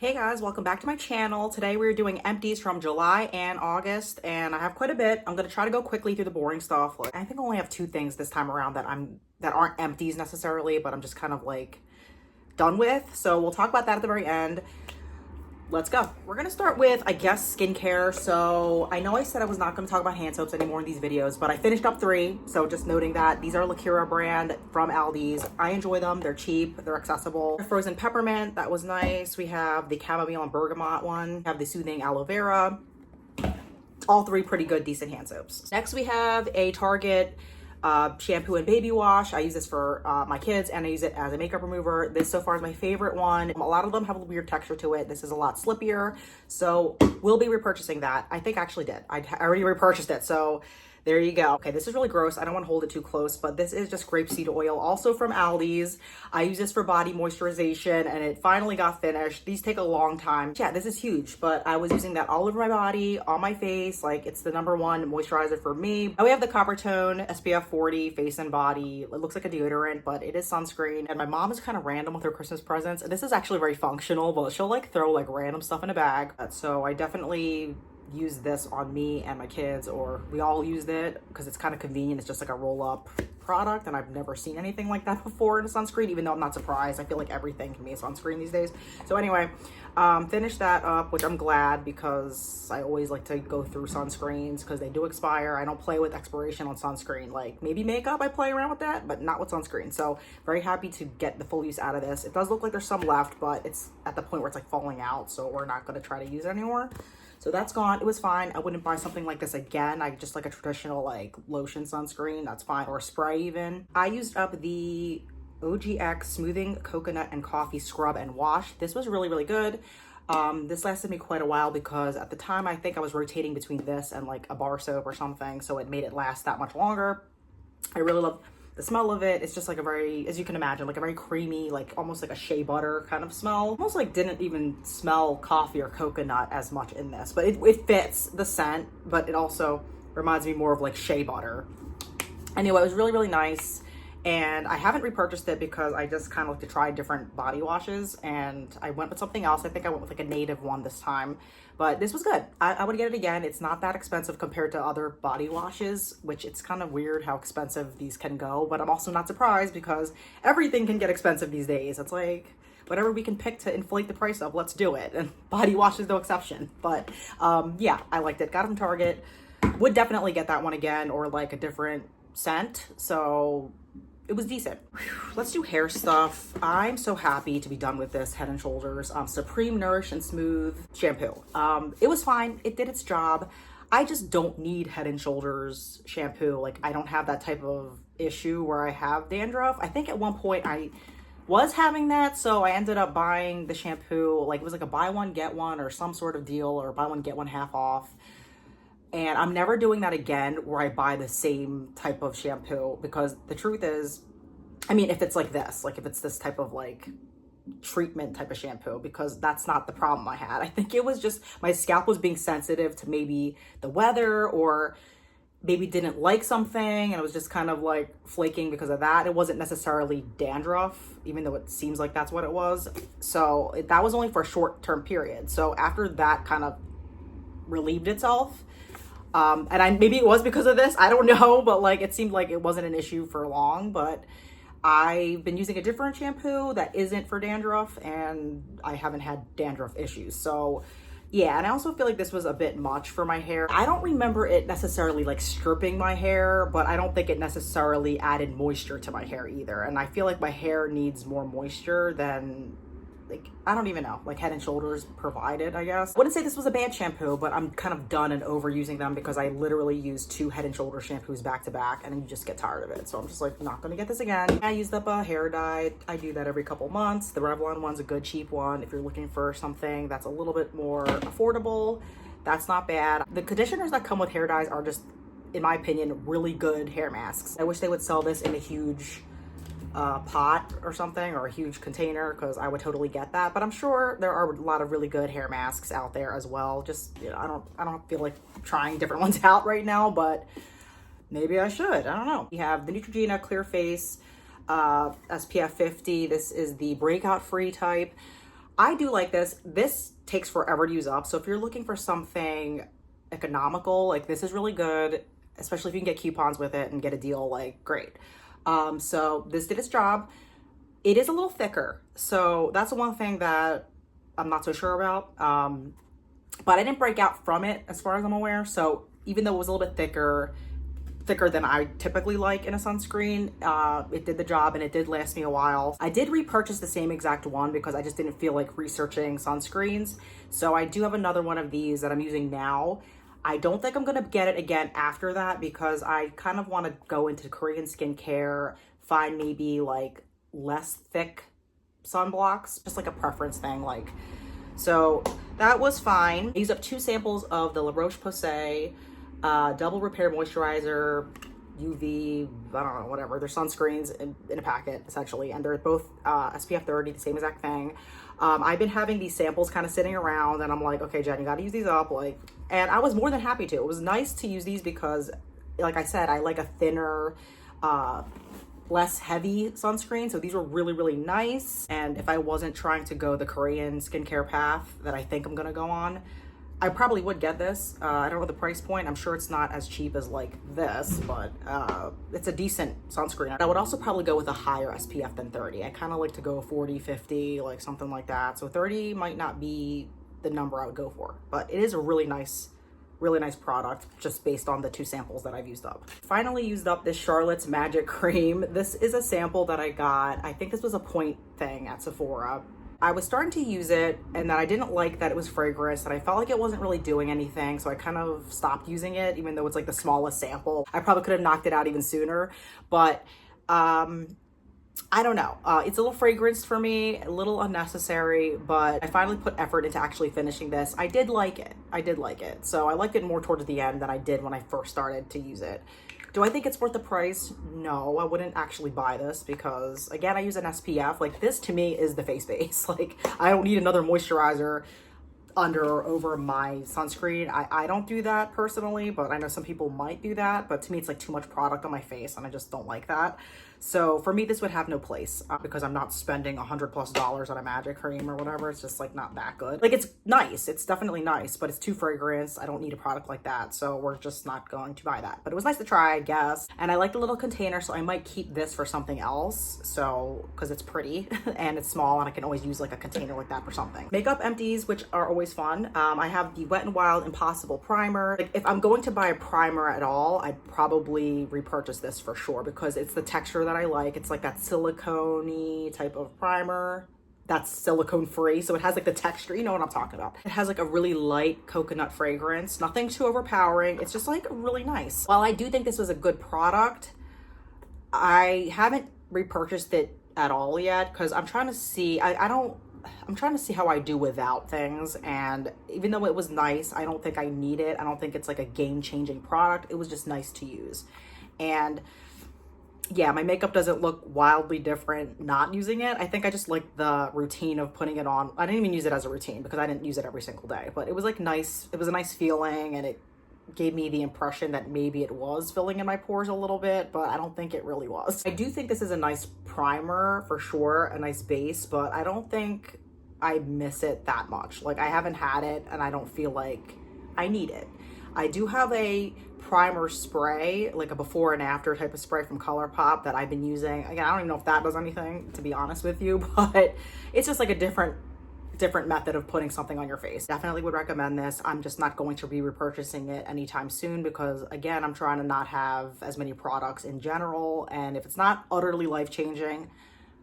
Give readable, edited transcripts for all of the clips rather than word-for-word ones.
Hey guys, welcome back to my channel. Today we're doing empties from July and August, and I have quite a bit. I'm gonna try to go quickly through the boring stuff. Like, I think I only have two things this time around that aren't empties necessarily, but I'm just kind of like done with. So we'll talk about that at the very end. Let's go. We're gonna start with, I guess, skincare. So I know I said I was not gonna talk about hand soaps anymore in these videos, but I finished up 3. So just noting that these are Lakira brand from Aldi's. I enjoy them. They're cheap. They're accessible. Frozen peppermint, that was nice. We have the chamomile and bergamot one. We have the soothing aloe vera. All 3 pretty good, decent hand soaps. Next, we have a Target shampoo and baby wash. I use this for my kids, and I use it as a makeup remover. This so far is my favorite one. A lot of them have a weird texture to it. This is a lot slippier, so we'll be repurchasing that. I think I actually did. I already repurchased it, so there you go. Okay, this is really gross. I don't want to hold it too close, but this is just grapeseed oil, also from Aldi's. I use this for body moisturization, and it finally got finished. These take a long time. Yeah, this is huge, but I was using that all over my body, on my face. Like, it's the #1 moisturizer for me. Now we have the Copper Tone SPF 40 face and body. It looks like a deodorant, but it is sunscreen. And my mom is kind of random with her Christmas presents. This is actually very functional, but she'll like throw like random stuff in a bag. So I definitely use this on me and my kids, or we all used it because it's kind of convenient. It's just like a roll-up product, and I've never seen anything like that before in a sunscreen, even though I'm not surprised. I feel like everything can be a sunscreen these days. So anyway, finished that up, which I'm glad, because I always like to go through sunscreens because they do expire. I don't play with expiration on sunscreen. Like, maybe makeup, I play around with that, but not with sunscreen. So very happy to get the full use out of this. It does look like there's some left, but it's at the point where it's like falling out, so we're not going to try to use it anymore. So that's gone. It was fine. I wouldn't buy something like this again. I just like a traditional like lotion sunscreen. That's fine. Or a spray even. I used up the OGX Smoothing Coconut and Coffee Scrub and Wash. This was really, really good. This lasted me quite a while because at the time I think I was rotating between this and like a bar soap or something. So it made it last that much longer. I really love the smell of it. It's just like a very, as you can imagine, like a very creamy, like almost like a shea butter kind of smell. Almost like didn't even smell coffee or coconut as much in this, but it fits the scent, but it also reminds me more of like shea butter. Anyway, it was really, really nice. And I haven't repurchased it because I just kind of like to try different body washes, and I went with something else. I think I went with like a native one this time, but this was good. I would get it again. It's not that expensive compared to other body washes, which it's kind of weird how expensive these can go, but I'm also not surprised because everything can get expensive these days. It's like, whatever we can pick to inflate the price of, let's do it. And body wash is no exception. But yeah, I liked it. Got it from Target. Would definitely get that one again, or like a different scent. So it was decent. Whew, let's do hair stuff. I'm so happy to be done with this Head & Shoulders Supreme Nourish and Smooth shampoo. It was fine. It did its job. I just don't need Head & Shoulders shampoo. Like, I don't have that type of issue where I have dandruff. I think at one point I was having that, so I ended up buying the shampoo. Like, it was like a buy one, get one, or some sort of deal, or buy one, get one half off. And I'm never doing that again where I buy the same type of shampoo, because the truth is, I mean, if it's like this, like if it's this type of like treatment type of shampoo, because that's not the problem I had. I think it was just my scalp was being sensitive to maybe the weather, or maybe didn't like something, and it was just kind of like flaking because of that. It wasn't necessarily dandruff, even though it seems like that's what it was. So that was only for a short-term period. So after that kind of relieved itself, and maybe it was because of this, I don't know, but like it seemed like it wasn't an issue for long. But I've been using a different shampoo that isn't for dandruff, and I haven't had dandruff issues. So yeah, and I also feel like this was a bit much for my hair. I don't remember it necessarily like stripping my hair, but I don't think it necessarily added moisture to my hair either. And I feel like my hair needs more moisture than, like, I don't even know, like Head & Shoulders provided, I guess. I wouldn't say this was a bad shampoo, but I'm kind of done and over using them because I literally use 2 Head & Shoulders shampoos back to back, and you just get tired of it. So I'm just like, not gonna get this again. I used up a hair dye. I do that every couple months. The Revlon one's a good cheap one if you're looking for something that's a little bit more affordable. That's not bad. The conditioners that come with hair dyes are just, in my opinion, really good hair masks. I wish they would sell this in a huge pot or something, or a huge container, because I would totally get that. But I'm sure there are a lot of really good hair masks out there as well. Just, you know, I don't feel like trying different ones out right now, but maybe I should. I don't know. We have the Neutrogena Clear Face SPF 50. This is the breakout free type. I do like this. This takes forever to use up. So if you're looking for something economical, like this is really good, especially if you can get coupons with it and get a deal, like great. So this did its job. It is a little thicker. So that's the one thing that I'm not so sure about. But I didn't break out from it as far as I'm aware. So even though it was a little bit thicker than I typically like in a sunscreen, it did the job and it did last me a while. I did repurchase the same exact one because I just didn't feel like researching sunscreens. So I do have another one of these that I'm using now. I don't think I'm gonna get it again after that because I kind of want to go into Korean skincare, find maybe like less thick sunblocks, just like a preference thing. Like, so that was fine. I used up 2 samples of the La Roche-Posay double repair moisturizer, UV, I don't know, whatever. They're sunscreens in a packet, essentially, and they're both SPF 30, the same exact thing. I've been having these samples kind of sitting around, and I'm like, okay, Jen, you got to use these up, like, and I was more than happy to. It was nice to use these because, like I said, I like a thinner, less heavy sunscreen, so these were really, really nice. And if I wasn't trying to go the Korean skincare path that I think I'm gonna go on, I probably would get this. I don't know the price point. I'm sure it's not as cheap as like this, but it's a decent sunscreen. I would also probably go with a higher SPF than 30. I kind of like to go 40, 50, like something like that. So 30 might not be the number I would go for, but it is a really nice product just based on the 2 samples that I've used up. Finally used up this Charlotte's Magic Cream. This is a sample that I got. I think this was a point thing at Sephora. I was starting to use it and then I didn't like that it was fragrance and I felt like it wasn't really doing anything. So I kind of stopped using it, even though it's like the smallest sample. I probably could have knocked it out even sooner, but I don't know. It's a little fragrance for me, a little unnecessary, but I finally put effort into actually finishing this. I did like it. So I liked it more towards the end than I did when I first started to use it. Do I think it's worth the price? No, I wouldn't actually buy this because, again, I use an SPF. Like, this to me is the face base. Like, I don't need another moisturizer under or over my sunscreen. I don't do that personally, but I know some people might do that. But to me, it's like too much product on my face and I just don't like that. So for me, this would have no place because I'm not spending $100+ on a magic cream or whatever. It's just like not that good. Like, it's nice. It's definitely nice, but it's too fragrance. I don't need a product like that. So we're just not going to buy that. But it was nice to try, I guess. And I like the little container, so I might keep this for something else. So, because it's pretty and it's small and I can always use like a container like that for something. Makeup empties, which are always fun. I have the Wet n Wild Impossible Primer. Like, if I'm going to buy a primer at all, I'd probably repurchase this for sure because it's the texture that I like. It's like that silicone-y type of primer that's silicone free, so it has like the texture, you know what I'm talking about. It has like a really light coconut fragrance, nothing too overpowering. It's just like really nice. While I do think this was a good product, I haven't repurchased it at all yet because I'm trying to see, I'm trying to see how I do without things. And even though it was nice, I don't think I need it. I don't think it's like a game-changing product. It was just nice to use. And yeah, my makeup doesn't look wildly different not using it. I think I just like the routine of putting it on. I didn't even use it as a routine because I didn't use it every single day, but it was like nice. It was a nice feeling and it gave me the impression that maybe it was filling in my pores a little bit, but I don't think it really was. I do think this is a nice primer for sure, a nice base, but I don't think I miss it that much. Like, I haven't had it and I don't feel like I need it. I do have a primer spray, like a before and after type of spray from ColourPop that I've been using. Again, I don't even know if that does anything, to be honest with you, but it's just like a different method of putting something on your face. Definitely would recommend this. I'm just not going to be repurchasing it anytime soon because, again, I'm trying to not have as many products in general, and if it's not utterly life-changing,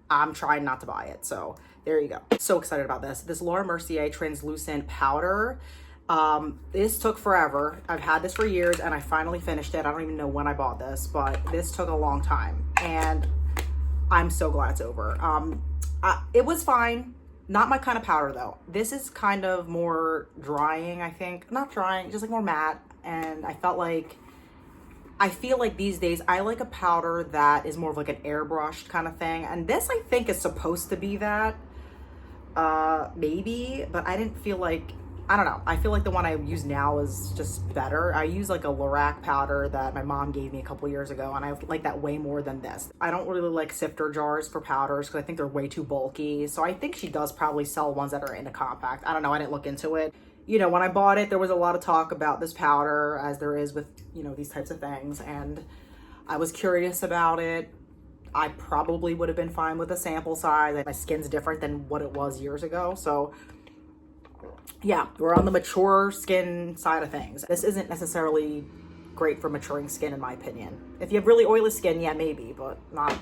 I'm trying not to buy it. So there you go. So excited about this Laura Mercier translucent powder. This took forever. I've had this for years and I finally finished it. I don't even know when I bought this, but this took a long time and I'm so glad it's over. It was fine. Not my kind of powder though. This is kind of more drying, I think. Not drying, just like more matte. And I feel like these days I like a powder that is more of like an airbrushed kind of thing. And this I think is supposed to be that, maybe, but I didn't feel like I don't know. I feel like the one I use now is just better. I use like a Lorac powder that my mom gave me a couple years ago, and I like that way more than this. I don't really like sifter jars for powders because I think they're way too bulky. So I think she does probably sell ones that are in a compact. I don't know. I didn't look into it. You know, when I bought it, there was a lot of talk about this powder, as there is with, you know, these types of things. And I was curious about it. I probably would have been fine with a sample size. My skin's different than what it was years ago. So yeah, we're on the mature skin side of things. This isn't necessarily great for maturing skin, in my opinion. If you have really oily skin, yeah, maybe, but not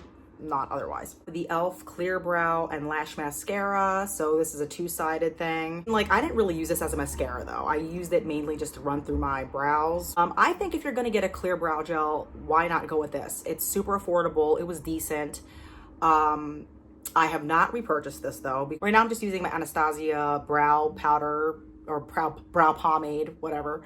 otherwise. The e.l.f. Clear Brow and Lash Mascara. So this is a two-sided thing. Like, I didn't really use this as a mascara though. I used it mainly just to run through my brows. I think if you're gonna get a clear brow gel, why not go with this? It's super affordable. It was decent. I have not repurchased this though. Right now I'm just using my Anastasia brow powder or brow pomade, whatever.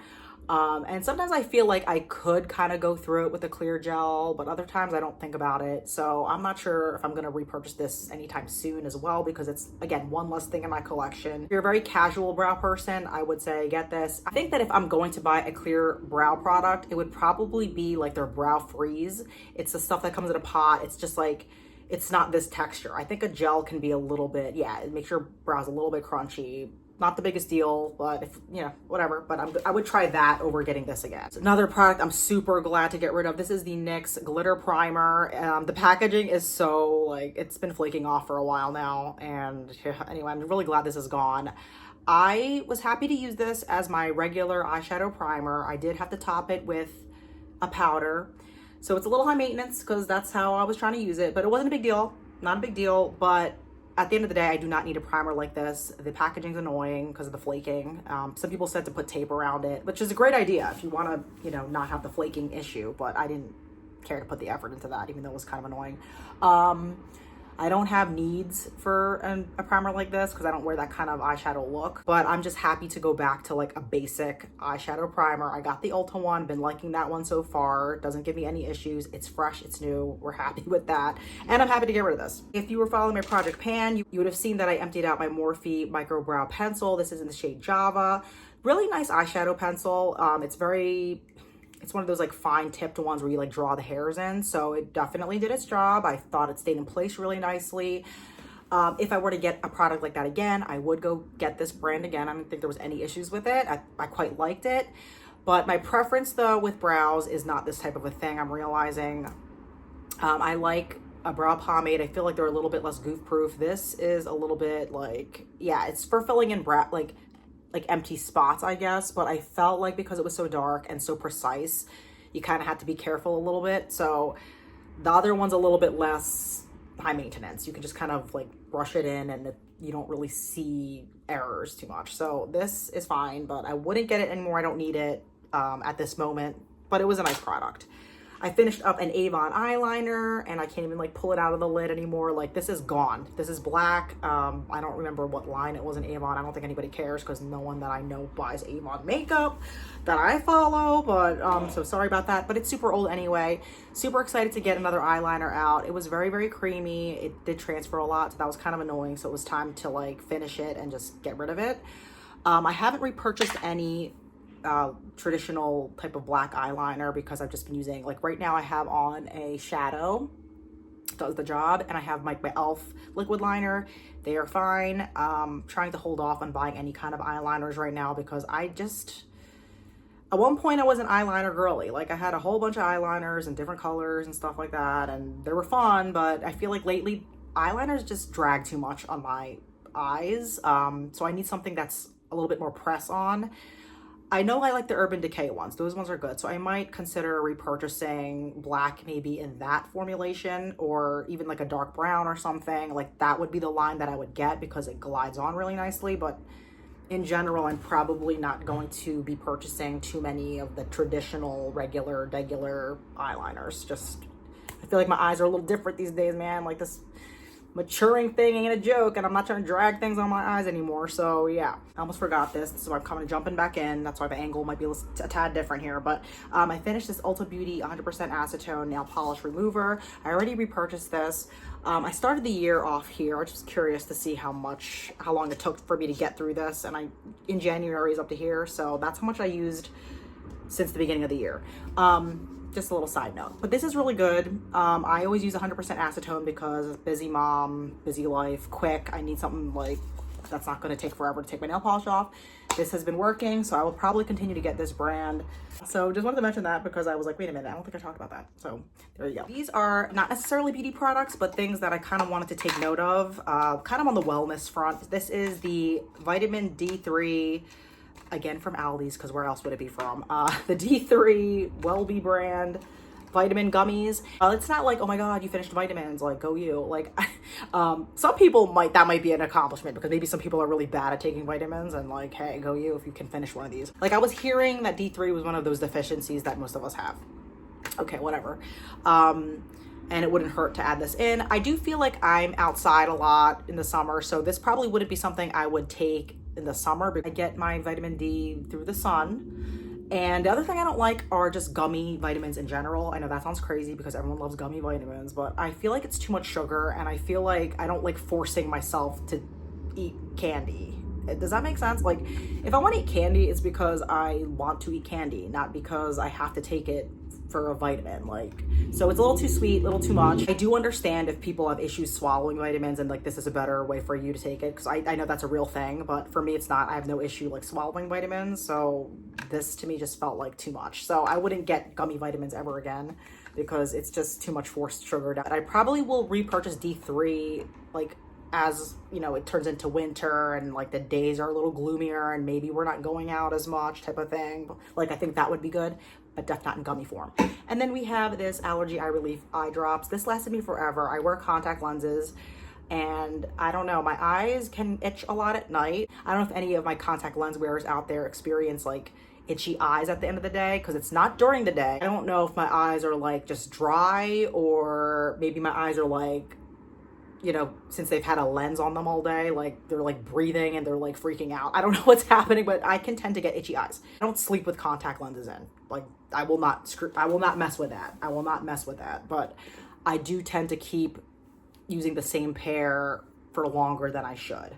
And sometimes I feel like I could kind of go through it with a clear gel, but other times I don't think about it. So I'm not sure if I'm going to repurchase this anytime soon as well, because it's, again, one less thing in my collection. If you're a very casual brow person, I would say get this. I think that if I'm going to buy a clear brow product, it would probably be like their Brow Freeze. It's the stuff that comes in a pot. It's just like, it's not this texture. I think a gel can be a little bit, yeah, it makes your brows a little bit crunchy. Not the biggest deal, but if, you know, whatever. But I would try that over getting this again. So another product I'm super glad to get rid of. This is the NYX Glitter Primer. The packaging is so, like, it's been flaking off for a while now. And yeah, anyway, I'm really glad this is gone. I was happy to use this as my regular eyeshadow primer. I did have to top it with a powder. So it's a little high maintenance because that's how I was trying to use it, but it wasn't a big deal. Not a big deal, but at the end of the day, I do not need a primer like this. The packaging's annoying because of the flaking. Some people said to put tape around it, which is a great idea if you want to, you know, not have the flaking issue, but I didn't care to put the effort into that, even though it was kind of annoying. I don't have needs for a primer like this because I don't wear that kind of eyeshadow look, but I'm just happy to go back to like a basic eyeshadow primer. I got the Ulta one, been liking that one so far. Doesn't give me any issues. It's fresh, it's new. We're happy with that. And I'm happy to get rid of this. If you were following my Project Pan, you would have seen that I emptied out my Morphe Micro Brow Pencil. This is in the shade Java. Really nice eyeshadow pencil. It's one of those like fine tipped ones where you like draw the hairs in. So it definitely did its job. I thought it stayed in place really nicely. If I were to get a product like that again, I would go get this brand again. I don't think there was any issues with it. I quite liked it. But my preference though with brows is not this type of a thing, I'm realizing. I like a brow pomade. I feel like they're a little bit less goof proof. This is a little bit like, yeah, it's for filling in brow, like empty spots, I guess, but I felt like because it was so dark and so precise, you kind of had to be careful a little bit. So the other one's a little bit less high maintenance. You can just kind of like brush it in and you don't really see errors too much. So this is fine, but I wouldn't get it anymore. I don't need it at this moment, but it was a nice product. I finished up an Avon eyeliner and I can't even like pull it out of the lid anymore. Like this is gone. This is black. I don't remember what line it was in Avon. I don't think anybody cares because no one that I know buys Avon makeup that I follow, but so sorry about that, but it's super old anyway. Super excited to get another eyeliner out. It was very, very creamy. It did transfer a lot, so that was kind of annoying. So it was time to like finish it and just get rid of it. I haven't repurchased any traditional type of black eyeliner because I've just been using, like right now I have on a shadow, does the job, and I have my e.l.f. liquid liner. They are fine. Trying to hold off on buying any kind of eyeliners right now because I just, at one point I was an eyeliner girly. Like I had a whole bunch of eyeliners and different colors and stuff like that, and they were fun, but I feel like lately eyeliners just drag too much on my eyes. So I need something that's a little bit more press on. I know I like the Urban Decay ones. Those ones are good. So I might consider repurchasing black maybe in that formulation, or even like a dark brown or something. Like that would be the line that I would get because it glides on really nicely. But in general, I'm probably not going to be purchasing too many of the traditional regular eyeliners. Just, I feel like my eyes are a little different these days, man. Like this maturing thing ain't a joke, and I'm not trying to drag things on my eyes anymore. So yeah, I almost forgot this. So I'm kind of jumping back in. That's why the angle might be a tad different here. But I finished this Ulta Beauty 100% acetone nail polish remover. I already repurchased this. I started the year off here. I was just curious to see how long it took for me to get through this. And in January is up to here. So that's how much I used since the beginning of the year. Just a little side note, but this is really good. I always use 100% acetone because busy mom, busy life, quick. I need something like that's not going to take forever to take my nail polish off. This has been working, so I will probably continue to get this brand. So just wanted to mention that because I was like, wait a minute, I don't think I talked about that. So there you go. These are not necessarily beauty products, but things that I kind of wanted to take note of, kind of on the wellness front. This is the vitamin D3, again from Aldi's, because where else would it be from? The D3 Wellbe brand vitamin gummies. It's not like, oh my god, you finished vitamins, like go you. Like some people that might be an accomplishment, because maybe some people are really bad at taking vitamins, and like, hey, go you if you can finish one of these. Like I was hearing that D3 was one of those deficiencies that most of us have. Okay, whatever. And it wouldn't hurt to add this in. I do feel like I'm outside a lot in the summer, so this probably wouldn't be something I would take in the summer, because I get my vitamin D through the sun. And the other thing I don't like are just gummy vitamins in general. I know that sounds crazy because everyone loves gummy vitamins, but I feel like it's too much sugar, and I feel like I don't like forcing myself to eat candy. Does that make sense? Like if I want to eat candy, it's because I want to eat candy, not because I have to take it for a vitamin. Like, so it's a little too sweet, a little too much. I do understand if people have issues swallowing vitamins, and like this is a better way for you to take it, because I know that's a real thing, but for me it's not. I have no issue like swallowing vitamins, so this to me just felt like too much. So I wouldn't get gummy vitamins ever again, because it's just too much forced sugar. I probably will repurchase D3 like as you know, it turns into winter and like the days are a little gloomier and maybe we're not going out as much type of thing. Like I think that would be good, but definitely not in gummy form. And then we have this allergy eye relief eye drops. This lasted me forever. I wear contact lenses, and I don't know, my eyes can itch a lot at night. I don't know if any of my contact lens wearers out there experience like itchy eyes at the end of the day, because it's not during the day. I don't know if my eyes are like just dry, or maybe my eyes are like, you know, since they've had a lens on them all day, like they're like breathing and they're like freaking out. I don't know what's happening, but I can tend to get itchy eyes. I don't sleep with contact lenses in. Like I will not mess with that. I will not mess with that. But I do tend to keep using the same pair for longer than I should.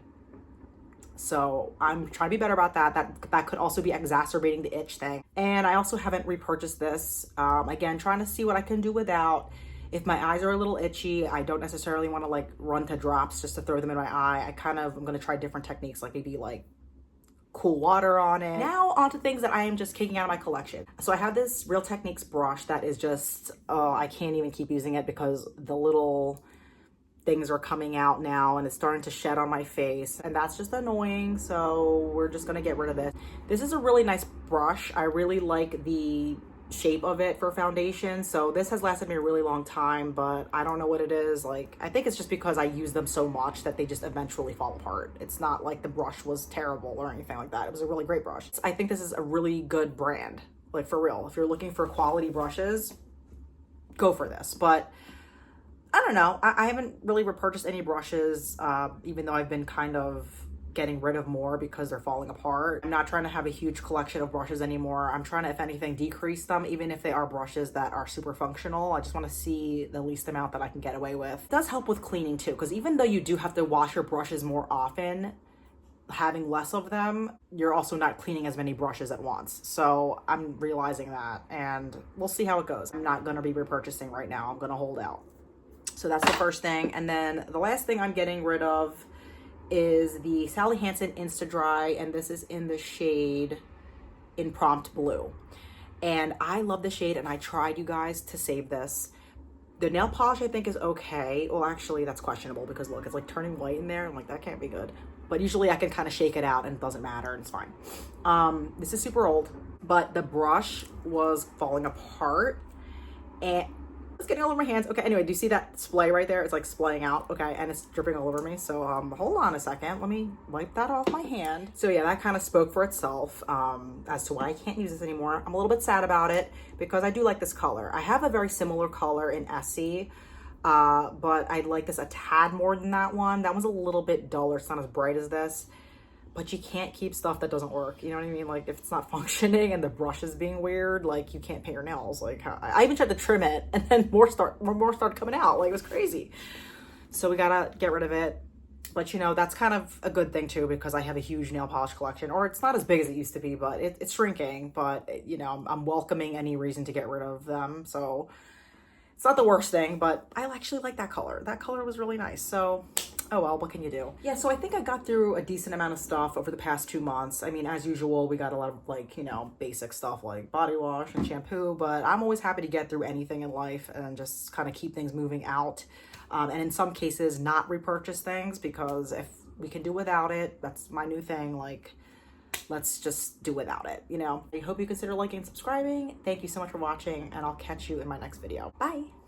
So I'm trying to be better about that. That could also be exacerbating the itch thing. And I also haven't repurchased this. Again, trying to see what I can do without. If my eyes are a little itchy, I don't necessarily want to like run to drops just to throw them in my eye. I'm going to try different techniques, like maybe like cool water on it. Now onto things that I am just kicking out of my collection. So I have this Real Techniques brush that is just, I can't even keep using it because the little things are coming out now and it's starting to shed on my face, and that's just annoying. So we're just going to get rid of it. This is a really nice brush. I really like the shape of it for foundation, so this has lasted me a really long time, but I don't know what it is. Like I think it's just because I use them so much that they just eventually fall apart. It's not like the brush was terrible or anything like that. It was a really great brush. I think this is a really good brand, like for real. If you're looking for quality brushes, go for this. But I don't know, I haven't really repurchased any brushes, even though I've been kind of getting rid of more because they're falling apart. I'm not trying to have a huge collection of brushes anymore. I'm trying to, if anything, decrease them, even if they are brushes that are super functional. I just want to see the least amount that I can get away with. It does help with cleaning too, because even though you do have to wash your brushes more often, having less of them, you're also not cleaning as many brushes at once. So I'm realizing that, and we'll see how it goes. I'm not going to be repurchasing right now. I'm going to hold out. So that's the first thing. And then the last thing I'm getting rid of is the Sally Hansen Insta Dry, and this is in the shade in Prompt Blue. And I love the shade, and I tried, you guys, to save this. The nail polish I think is okay. Well, actually that's questionable, because look, it's like turning white in there. I'm like, that can't be good. But usually I can kind of shake it out and it doesn't matter and it's fine. This is super old, but the brush was falling apart and it's getting all over my hands. Okay, anyway, do you see that splay right there? It's like splaying out, okay, and it's dripping all over me. So hold on a second, let me wipe that off my hand. So yeah, that kind of spoke for itself as to why I can't use this anymore. I'm a little bit sad about it because I do like this color. I have a very similar color in Essie, But I like this a tad more than that one. That one's a little bit duller. It's not as bright as this. But you can't keep stuff that doesn't work. You know what I mean? Like if it's not functioning and the brush is being weird, like you can't paint your nails. Like I even tried to trim it and then more started coming out. Like it was crazy. So we gotta get rid of it. But you know, that's kind of a good thing too, because I have a huge nail polish collection, or it's not as big as it used to be, but it's shrinking. But you know, I'm welcoming any reason to get rid of them. So it's not the worst thing, but I actually like that color. That color was really nice. So, oh well, what can you do? Yeah, so I think I got through a decent amount of stuff over the past 2 months. I mean, as usual, we got a lot of like, you know, basic stuff like body wash and shampoo, but I'm always happy to get through anything in life and just kind of keep things moving out. And in some cases, not repurchase things, because if we can do without it, that's my new thing. Like, let's just do without it, you know? I hope you consider liking and subscribing. Thank you so much for watching, and I'll catch you in my next video. Bye.